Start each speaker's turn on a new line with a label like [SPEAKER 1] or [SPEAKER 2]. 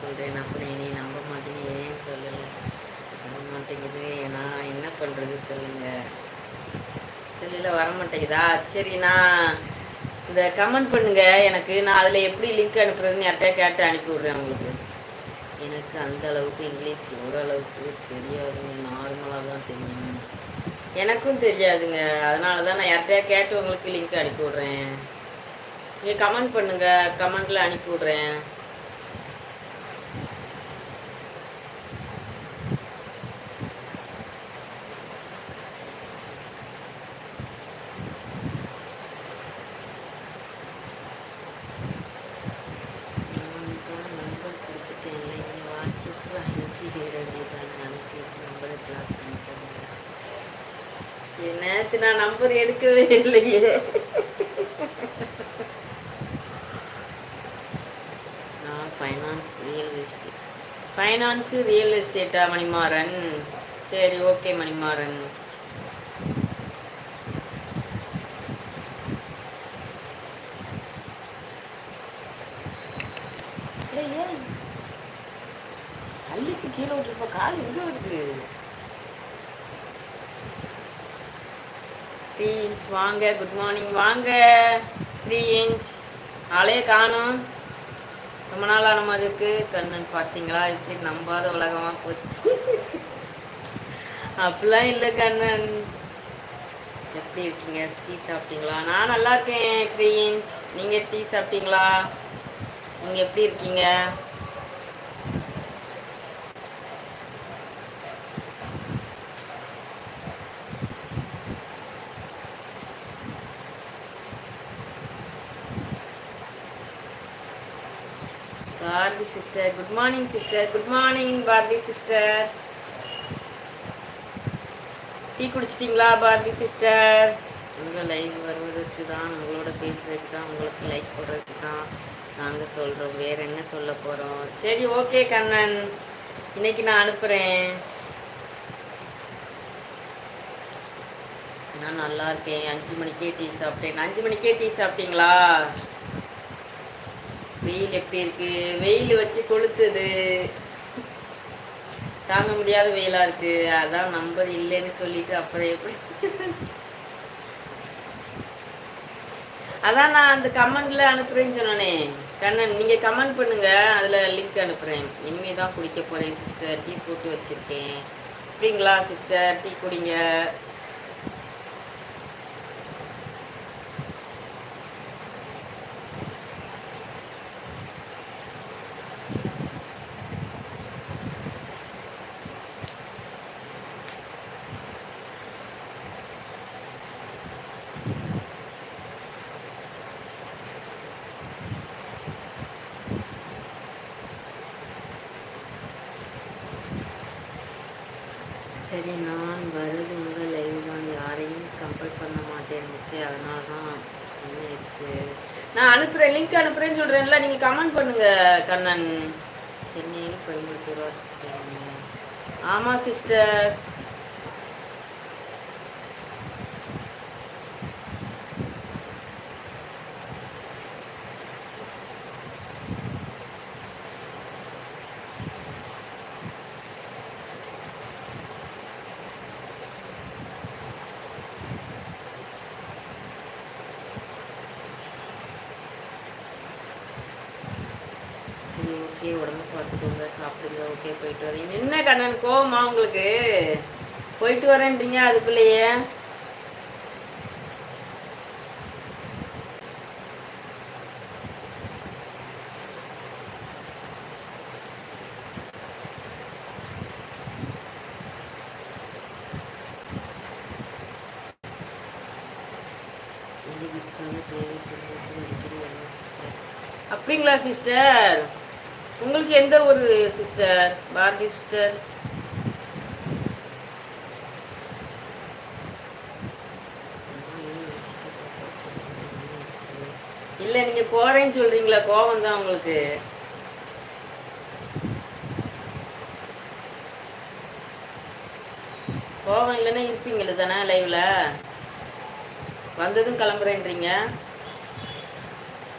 [SPEAKER 1] சொல்கிறேன் நம்புறேன், நீ நம்ப மாட்டேங்க. ஏன் சொல்லலை? நம்ப மாட்டேங்குது. நான் என்ன பண்ணுறது சொல்லுங்கள். செல்லில் வர மாட்டேங்குதா? சரி, நான் இந்த கமெண்ட் பண்ணுங்க எனக்கு. நான் அதில் எப்படி லிங்க் அனுப்புறதுன்னு யார்கிட்டயா கேட்டு அனுப்பி விட்றேன் உங்களுக்கு. எனக்கு அந்த அளவுக்கு இங்கிலீஷ் ஓரளவுக்கு தெரியாதுங்க, நார்மலாக தான் தெரியும். எனக்கும் தெரியாதுங்க, அதனால தான் நான் யார்கிட்டயா கேட்டு உங்களுக்கு லிங்க் அனுப்பி விட்றேன். நீங்கள் கமெண்ட் பண்ணுங்கள், கமெண்ட்டில் அனுப்பி விட்றேன். நம்பர் கொடுத்துட்டேன்ல, நீங்கள் வாட்ஸ்அப்பில் அனுப்பி வேண்டியதான். அனுப்பிட்டு நம்பரை பிளாக் பண்ணிட்டேன். சரி, நேற்று நான் நம்பர் எடுக்கவே இல்லையே. நான் ஃபைனான்ஸு ரியல் எஸ்டேட்டா மணிமாறன்? சரி, ஓகே மணிமாறன். கல்லுக்கு கீழே விட்டுருப்ப, கால் எங்கே வருது? 3 இன்ச் வாங்க, குட் மார்னிங் வாங்க. 3 இன்ச் ஆளே காணும், ரொம்ப நாள் ஆன மாதிரி இருக்கு. கண்ணன் பார்த்தீங்களா இப்படி நம்பாத உலகமா போச்சு. அப்படிலாம் இல்லை கண்ணன். எப்படி இருக்கீங்க? டீ சாப்பிட்டீங்களா? நான் நல்லா இருக்கேன் 3 இன்ச். நீங்கள் டீ சாப்பிட்டீங்களா? நீங்கள் எப்படி இருக்கீங்க? Bharathi sister good morning. Sister good morning. Bharathi sister tea குடிச்சிட்டிங்களா? பாரதி சிஸ்டர், உங்கள் லைவ் வருவதற்கு தான், உங்களோட பேசுறதுக்கு தான், உங்களுக்கு லைக் போடுறதுக்கு தான் நாங்கள் சொல்கிறோம். வேறு என்ன சொல்ல போகிறோம்? சரி, ஓகே கண்ணன், இன்னைக்கு நான் அனுப்புகிறேன். நான் நல்லா இருக்கேன். 5 மணிக்கே டீ சாப்பிட்டேன். 5 மணிக்கே டீ சாப்பிட்டீங்களா? வெயில் எப்படி இருக்கு? வெயில் வச்சு கொளுத்துது, தாங்க முடியாத வெயிலா இருக்கு. அதான் நம்பர் இல்லைன்னு சொல்லிட்டு அப்புறம் எப்படி? அதான் நான் அந்த கமெண்ட்ல அனுப்புறேன்னு சொன்னனே கண்ணன், நீங்க கமெண்ட் பண்ணுங்க, அதுல லிங்க் அனுப்புறேன். இனிமே தான் குடிக்க போறேன் சிஸ்டர், டீ போட்டு வச்சிருக்கேன். அப்படிங்களா சிஸ்டர்? டீ குடிங்க. சரி, நான் வருது உங்கள் லைவ் தான், யாரையும் கம்பல் பண்ண மாட்டேன். ஓகே, அதனால தான் என்ன இருக்கு. நான் அனுப்புகிறேன், லிங்க் அனுப்புகிறேன்னு சொல்கிறேன்ல, நீங்கள் கமெண்ட் பண்ணுங்க கண்ணன். சென்னையில் கோயம்புத்தூரா சிஸ்டர்? ஆமாம் சிஸ்டர். ஓகே, உடம்பு பார்த்துக்கோங்க, சாப்பிடுங்க. ஓகே, போயிட்டு வரீங்க. என்ன கண்ணன் கோவமா உங்களுக்கு? போயிட்டு வரேன்றீங்க அதுக்குள்ளேயே. அப்படிங்களா சிஸ்டர்? உங்களுக்கு எந்த ஒரு சிஸ்டர்? பாரதி சிஸ்டர்? இல்லை, நீங்க போறேன்னு சொல்றீங்களா? கோவம் தான் உங்களுக்கு? கோவம் இல்லைன்னா இருப்பீங்களே தானே லைவ்ல? வந்ததும் கிளம்புறேன்றீங்க.